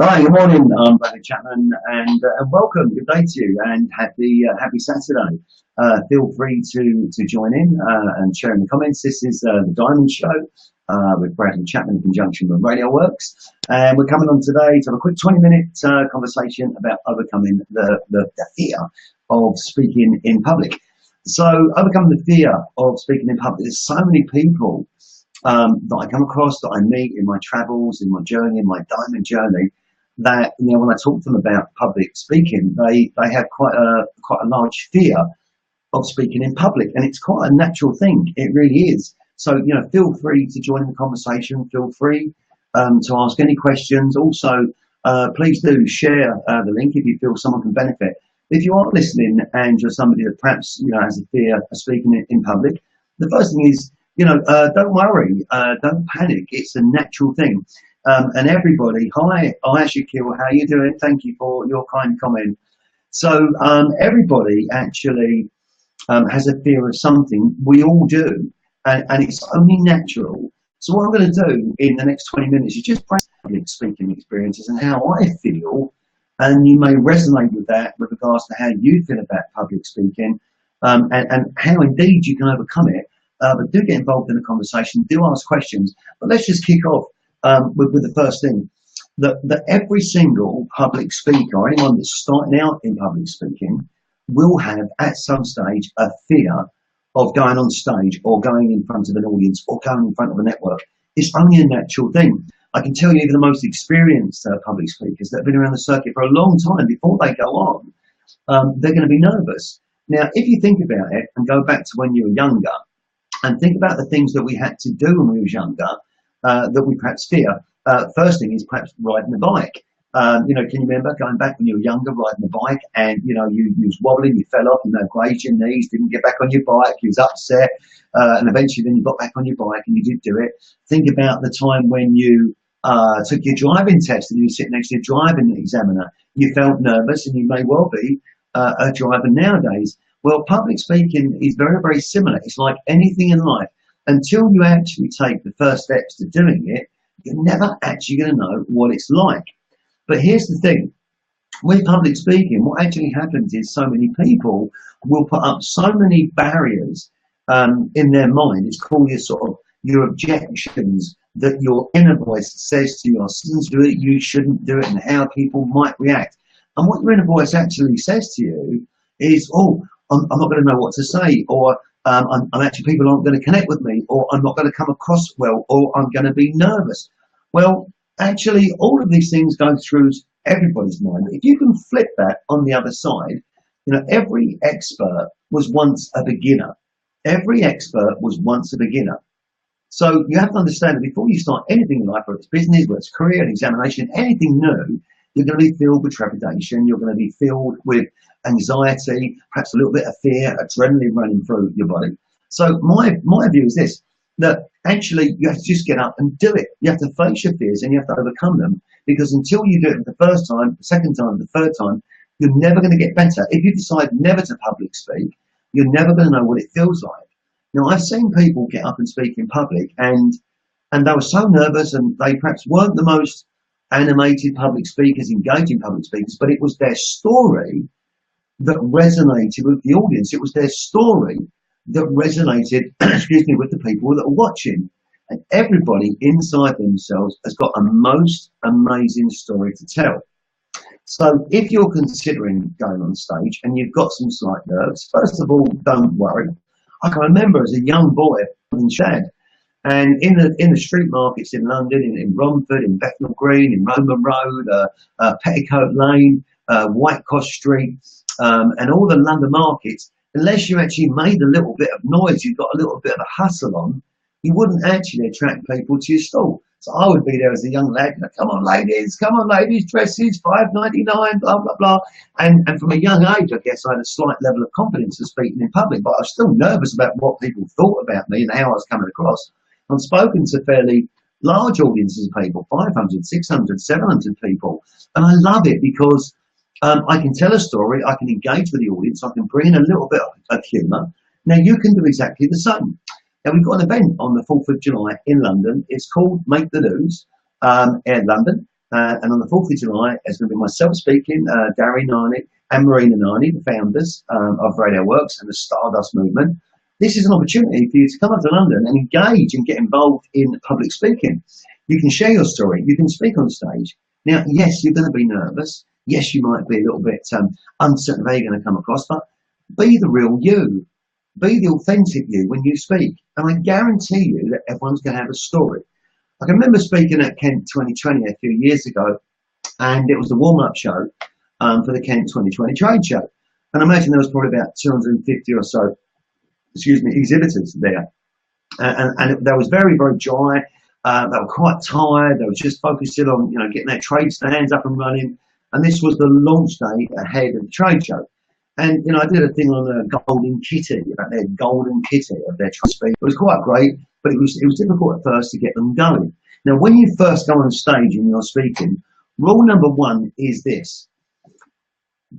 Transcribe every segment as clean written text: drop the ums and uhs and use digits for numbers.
Hi, good morning. I'm Bradley Chapman, and welcome. Good day to you, and happy Saturday. Feel free to join in and share in the comments. This is the Diamond Show with Bradley Chapman in conjunction with Radio Works, and we're coming on today to have a quick 20-minute conversation about overcoming the fear of speaking in public. So, overcoming the fear of speaking in public. There's so many people that I come across, that I meet in my travels, in my journey, in my diamond journey, that when I talk to them about public speaking, they have quite a large fear of speaking in public, and it's quite a natural thing. It really is. So feel free to join the conversation. Feel free to ask any questions. Also, please do share the link if you feel someone can benefit. If you are listening and you're somebody that perhaps has a fear of speaking in public, the first thing is don't worry, don't panic. It's a natural thing. And everybody, hi Ashikil, how you doing? Thank you for your kind comment. So everybody actually has a fear of something. We all do, and it's only natural. So what I'm going to do in the next 20 minutes is just press public speaking experiences and how I feel, and you may resonate with that with regards to how you feel about public speaking, and how indeed you can overcome it. But do get involved in the conversation, do ask questions. But let's just kick off with the first thing, that every single public speaker, or anyone that's starting out in public speaking, will have at some stage a fear of going on stage or going in front of an audience or going in front of a network. It's only a natural thing. I can tell you, even the most experienced public speakers that have been around the circuit for a long time, before they go on, they're going to be nervous. Now, if you think about it and go back to when you were younger and think about the things that we had to do when we were younger, that we perhaps fear. First thing is perhaps riding a bike. Can you remember going back when you were younger, riding a bike, and you was wobbling, you fell off, grazed your knees, didn't get back on your bike, you was upset, and eventually then you got back on your bike and you did do it. Think about the time when you took your driving test and you were sitting next to your driving examiner. You felt nervous, and you may well be a driver nowadays. Well, public speaking is very, very similar. It's like anything in life. Until you actually take the first steps to doing it, you're never actually going to know what it's like. But here's the thing. With public speaking, what actually happens is so many people will put up so many barriers in their mind. It's called your objections, that your inner voice says to you, "Since do it, you shouldn't do it," and how people might react. And what your inner voice actually says to you is, I'm not going to know what to say, or I'm actually, people aren't going to connect with me, or I'm not going to come across well, or I'm going to be nervous. Well, actually, all of these things go through everybody's mind. If you can flip that on the other side, every expert was once a beginner. Every expert was once a beginner. So you have to understand that before you start anything in life, whether it's business, whether it's career, an examination, anything new, you're going to be filled with trepidation. You're going to be filled with anxiety, perhaps a little bit of fear, adrenaline running through your body. So my view is this, that actually you have to just get up and do it. You have to face your fears and you have to overcome them, because until you do it the first time, the second time, the third time, you're never going to get better. If you decide never to public speak, you're never going to know what it feels like. Now, I've seen people get up and speak in public, and they were so nervous, and they perhaps weren't the most animated public speakers, engaging public speakers, but it was their story that resonated with the audience. It was their story that resonated, with the people that are watching. And everybody inside themselves has got a most amazing story to tell. So if you're considering going on stage and you've got some slight nerves, first of all, don't worry. I can remember as a young boy in Shad, and in the street markets in London, in Romford, in Bethnal Green, in Roman Road, Petticoat Lane, Whitecross Street, and all the London markets, unless you actually made a little bit of noise, you've got a little bit of a hustle on, you wouldn't actually attract people to your stall. So I would be there as a young lad, come on ladies, dresses, $5.99, blah, blah, blah. And from a young age, I guess I had a slight level of confidence of speaking in public, but I was still nervous about what people thought about me and how I was coming across. I've spoken to fairly large audiences of people, 500, 600, 700 people. And I love it because I can tell a story, I can engage with the audience, I can bring in a little bit of humour. Now you can do exactly the same. Now we've got an event on the 4th of July in London. It's called Make the News. in London. And on the 4th of July, it's going to be myself speaking, Gary Narni and Marina Narni, the founders of Radio Works and the Stardust Movement. This is an opportunity for you to come up to London and engage and get involved in public speaking. You can share your story. You can speak on stage. Now, yes, you're going to be nervous. Yes, you might be a little bit uncertain how you're going to come across, but be the real you. Be the authentic you when you speak. And I guarantee you that everyone's going to have a story. I can remember speaking at Kent 2020 a few years ago, and it was the warm-up show for the Kent 2020 trade show. And I imagine there was probably about 250 or so, exhibitors there. And that was very, very dry. They were quite tired. They were just focusing on, getting their trade stands up and running. And this was the launch day ahead of the trade show. And, I did a thing on a golden kitty, about their golden kitty of their trade speed. It was quite great, but it was difficult at first to get them going. Now, when you first go on stage and you're speaking, rule number one is this: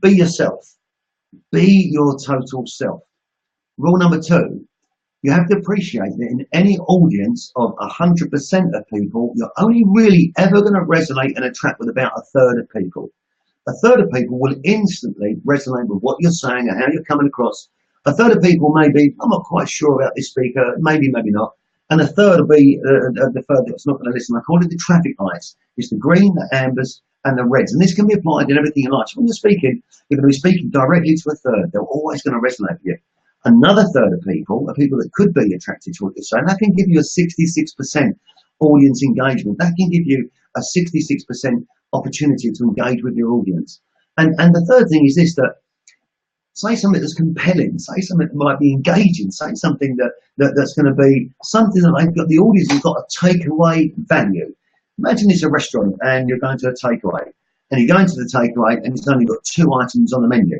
be yourself. Be your total self. Rule number two, you have to appreciate that in any audience of 100% of people, you're only really ever going to resonate and attract with about a third of people. A third of people will instantly resonate with what you're saying and how you're coming across. A third of people may be, I'm not quite sure about this speaker, maybe not. And a third will be the third that's not going to listen. I call it the traffic lights. It's the green, the ambers, and the reds. And this can be applied in everything in life. So when you're speaking, you're going to be speaking directly to a third. They're always going to resonate with you. Another third of people are people that could be attracted to what you're saying. That can give you a 66% audience engagement. That can give you a 66% opportunity to engage with your audience. And the third thing is this, that say something that's compelling, say something that might be engaging, say something that's going to be something that they've got, the audience has got a takeaway value. Imagine it's a restaurant and you're going to a takeaway, and you go into the takeaway and it's only got 2 items on the menu.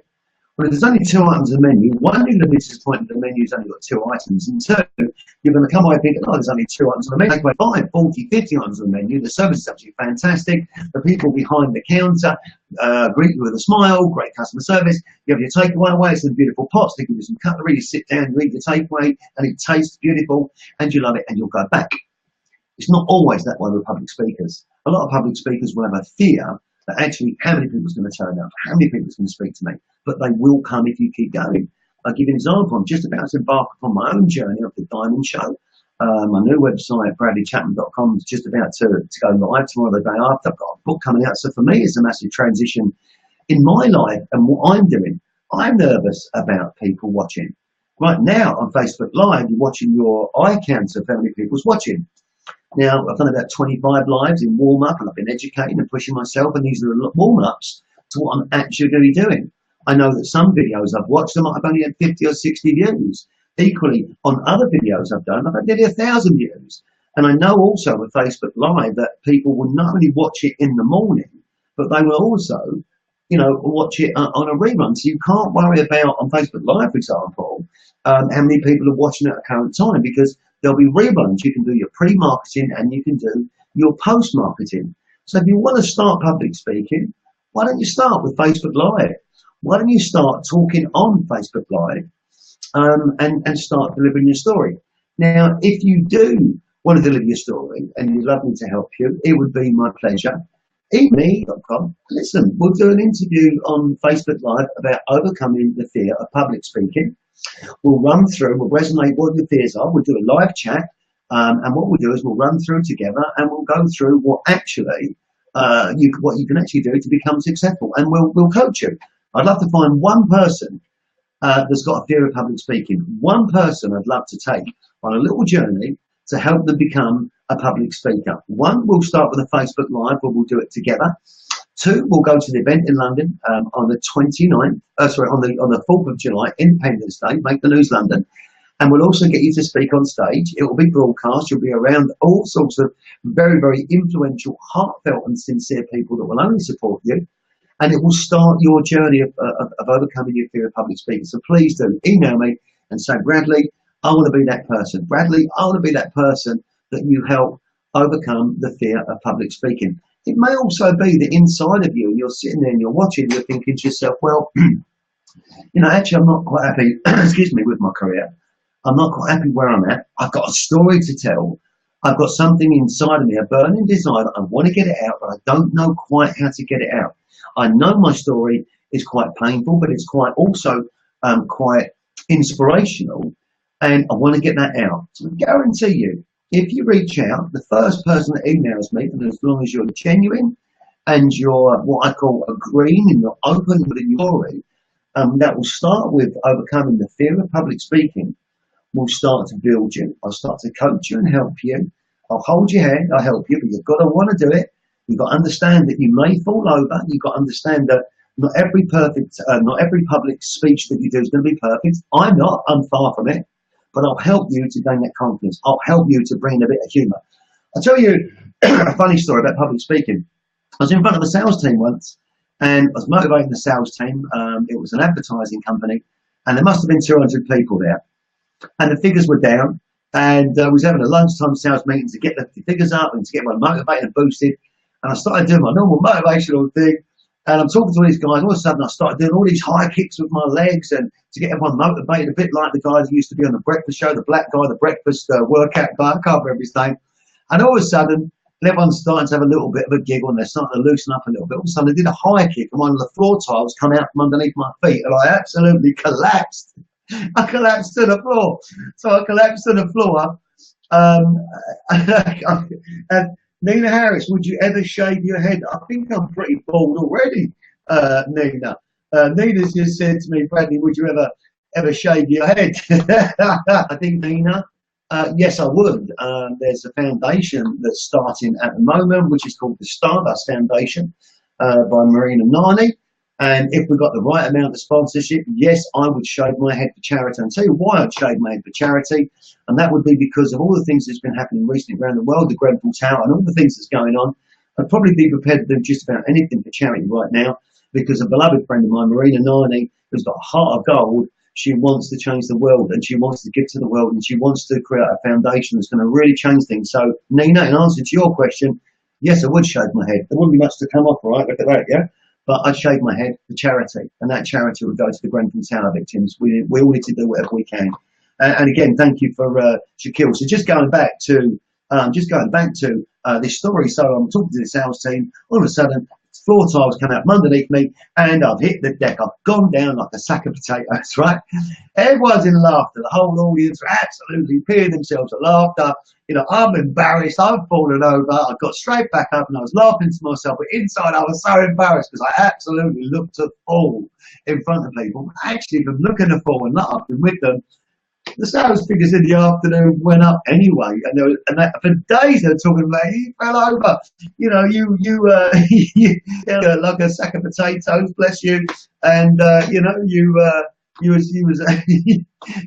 Well, if there's only 2 items on the menu, one, you're going to be disappointed the menu's only got 2 items, and two, you're going to come away thinking, oh, there's only 2 items on the menu. Take away 5, 40, 50 items on the menu. The service is absolutely fantastic. The people behind the counter greet you with a smile, great customer service. You have your takeaway away, it's in beautiful pots. They give you some cutlery, you sit down, you eat your takeaway, and it tastes beautiful, and you love it, and you'll go back. It's not always that way with public speakers. A lot of public speakers will have a fear that actually how many people's going to turn up, how many people's going to speak to me, but they will come if you keep going. I'll give you an example. I'm just about to embark upon my own journey of the Diamond Show. My new website, bradleychapman.com, is just about to go live tomorrow, the day after. I've got a book coming out. So for me, it's a massive transition in my life and what I'm doing. I'm nervous about people watching. Right now on Facebook Live, you're watching your eye count of how many people's watching. Now, I've done about 25 lives in warm-up, and I've been educating and pushing myself, and these are warm-ups to what I'm actually going to be doing. I know that some videos I've watched, I've only had 50 or 60 views. Equally, on other videos I've done, I've had nearly 1,000 views. And I know also with Facebook Live that people will not only watch it in the morning, but they will also, watch it on a rerun. So you can't worry about, on Facebook Live, for example, how many people are watching at a current time, because there'll be reruns. You can do your pre-marketing and you can do your post-marketing. So if you want to start public speaking, why don't you start with Facebook Live? Why don't you start talking on Facebook Live and start delivering your story? Now, if you do want to deliver your story and you'd love me to help you, it would be my pleasure. email.com. Listen, we'll do an interview on Facebook Live about overcoming the fear of public speaking. We'll run through, we'll resonate what your fears are. We'll do a live chat, and what we'll do is we'll run through together and we'll go through what actually what you can actually do to become successful, and we'll coach you. I'd love to find one person that's got a fear of public speaking. One person I'd love to take on a little journey to help them become a public speaker. One, we'll start with a Facebook Live where we'll do it together. Two, we'll go to the event in London on the 29th, on the 4th of July, Independence Day, Make the News London. And we'll also get you to speak on stage. It will be broadcast. You'll be around all sorts of very, very influential, heartfelt and sincere people that will only support you. And it will start your journey of overcoming your fear of public speaking. So please do email me and say, Bradley, I want to be that person. Bradley, I want to be that person that you help overcome the fear of public speaking. It may also be that inside of you, you're sitting there and you're watching, you're thinking to yourself, well, actually, I'm not quite happy, excuse me, with my career. I'm not quite happy where I'm at. I've got a story to tell. I've got something inside of me, a burning desire. I want to get it out, but I don't know quite how to get it out. I know my story is quite painful, but it's quite also quite inspirational, and I want to get that out. So I guarantee you, if you reach out, the first person that emails me, and as long as you're genuine and you're what I call agreeing and you're open with your story, that will start with overcoming the fear of public speaking. Will start to build you. I'll start to coach you and help you. I'll hold your hand, I'll help you, but you've got to want to do it. You've got to understand that you may fall over. You've got to understand that not every public speech that you do is going to be perfect. I'm not, I'm far from it, but I'll help you to gain that confidence. I'll help you to bring a bit of humour. I'll tell you a funny story about public speaking. I was in front of a sales team once, and I was motivating the sales team. It was an advertising company, and there must have been 200 people there. And the figures were down, and we was having a lunchtime sales meeting to get the figures up and to get my motivated and boosted. And I started doing my normal motivational thing, and I'm talking to all these guys. All of a sudden, I started doing all these high kicks with my legs and to get everyone motivated, a bit like the guy that used to be on the breakfast show, the black guy, the breakfast workout guy. I can't remember his name. And all of a sudden, everyone's starting to have a little bit of a giggle, and they're starting to loosen up a little bit. All of a sudden, I did a high kick, and one of the floor tiles come out from underneath my feet, and I absolutely collapsed. I collapsed to the floor. So I collapsed to the floor. And Nina Harris, would you ever shave your head? I think I'm pretty bald already, Nina. Nina's just said to me, Bradley, would you ever shave your head? I think, Nina, yes, I would. There's a foundation that's starting at the moment, which is called the Stardust Foundation by Marina Nani. And if we got the right amount of sponsorship, yes, I would shave my head for charity. I'll tell you why I'd shave my head for charity. And that would be because of all the things that's been happening recently around the world, the Grenfell Tower and all the things that's going on. I'd probably be prepared to do just about anything for charity right now, because a beloved friend of mine, Marina Nani, who's got a heart of gold, she wants to change the world, and she wants to give to the world, and she wants to create a foundation that's going to really change things. So, Nina, in answer to your question, yes, I would shave my head. There wouldn't be much to come off, right? Look at that, yeah? But I'd shave my head for charity, and that charity would go to the Grenfell Tower victims. We all need to do whatever we can. And again, thank you for Shaquille. So just going back to this story. So I'm talking to the sales team. All of a sudden, floor tiles come out from underneath me, and I've hit the deck. I've gone down like a sack of potatoes. Right? Everyone's in laughter. The whole audience are absolutely peeing themselves at laughter. You know, I'm embarrassed. I've fallen over. I got straight back up, and I was laughing to myself. But inside, I was so embarrassed because I absolutely looked to fall in front of people. Actually, from looking to fall and laughing with them, the sales figures in the afternoon went up anyway, and for days they're talking about he fell over, you know, you like a sack of potatoes, bless you, and you know, you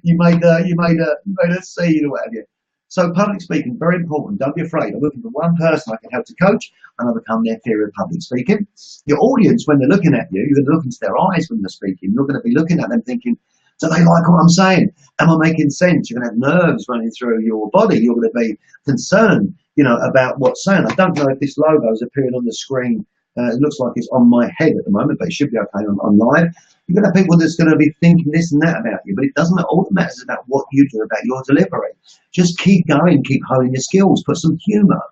made a scene or what have you. So public speaking, very important. Don't be afraid. I'm looking for one person I can help to coach and overcome their fear of public speaking. Your audience, when they're looking at you, you're going to look into their eyes when they're speaking. You're going to be looking at them thinking, do they like what I'm saying? Am I making sense? You're going to have nerves running through your body. You're going to be concerned, you know, about what's saying. I don't know if this logo is appearing on the screen. It looks like it's on my head at the moment, but it should be okay on live. You're going to have people that's going to be thinking this and that about you, but it doesn't matter. All that matters is about what you do, about your delivery. Just keep going, keep honing your skills, put some humour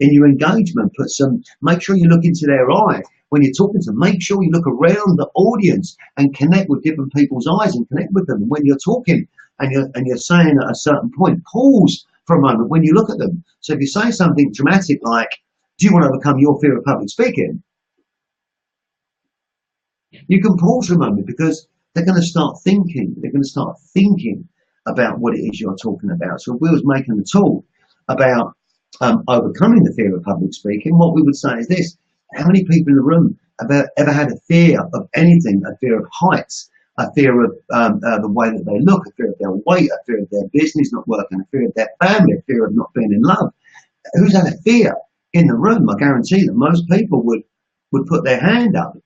in your engagement, make sure you look into their eye. When you're talking to them, make sure you look around the audience and connect with different people's eyes and connect with them. When you're talking and you're saying at a certain point, pause for a moment when you look at them. So if you say something dramatic like, do you want to overcome your fear of public speaking? You can pause for a moment, because they're going to start thinking. They're going to start thinking about what it is you're talking about. So if we was making the talk about overcoming the fear of public speaking, what we would say is this: how many people in the room have ever had a fear of anything? A fear of heights, a fear of the way that they look, a fear of their weight, a fear of their business not working, a fear of their family, a fear of not being in love. Who's had a fear in the room? I guarantee that most people would put their hand up.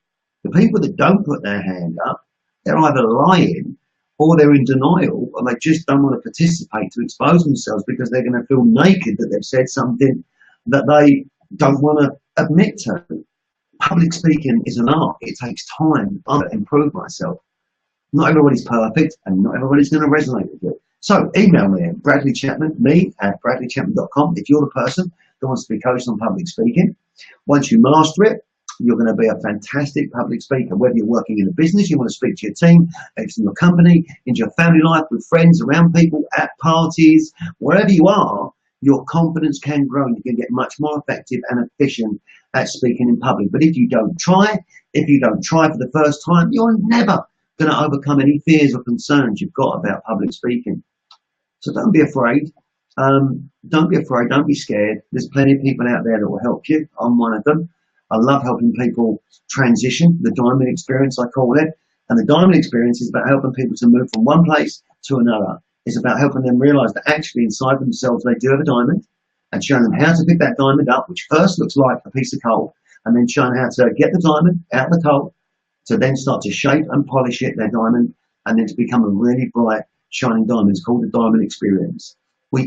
The people that don't put their hand up, they're either lying or they're in denial, or they just don't want to participate to expose themselves because they're going to feel naked that they've said something that they don't want to admit to. Public speaking is an art. It takes time to improve myself. Not everybody's perfect, and not everybody's going to resonate with you. So email me at bradleychapman, me at bradleychapman.com if you're the person that wants to be coached on public speaking. Once you master it, you're going to be a fantastic public speaker, whether you're working in a business, you want to speak to your team, in your company, into your family life, with friends, around people, at parties, wherever you are, your confidence can grow and you can get much more effective and efficient at speaking in public. But if you don't try for the first time, you're never going to overcome any fears or concerns you've got about public speaking. So don't be afraid. Don't be afraid. Don't be scared. There's plenty of people out there that will help you. I'm one of them. I love helping people transition, the diamond experience, I call it. And the diamond experience is about helping people to move from one place to another. It's about helping them realize that actually inside themselves they do have a diamond, and showing them how to pick that diamond up, which first looks like a piece of coal, and then showing how to get the diamond out of the coal, to then start to shape and polish it, their diamond, and then to become a really bright, shining diamond. It's called the diamond experience.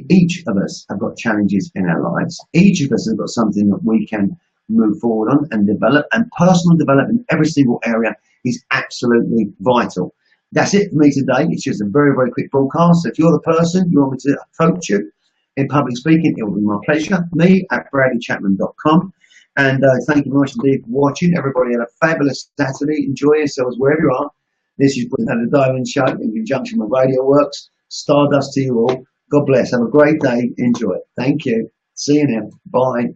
Each of us have got challenges in our lives. Each of us has got something that we can move forward on and develop, and personal development in every single area is absolutely vital. That's it for me today. It's just a very, very quick broadcast. If you're the person you want me to coach you in public speaking, it will be my pleasure. Me at bradleychapman.com. And thank you very much indeed for watching. Everybody have a fabulous Saturday. Enjoy yourselves wherever you are. This is the Diamond Show in conjunction with Radio Works. Stardust to you all. God bless. Have a great day. Enjoy it. Thank you. See you now. Bye.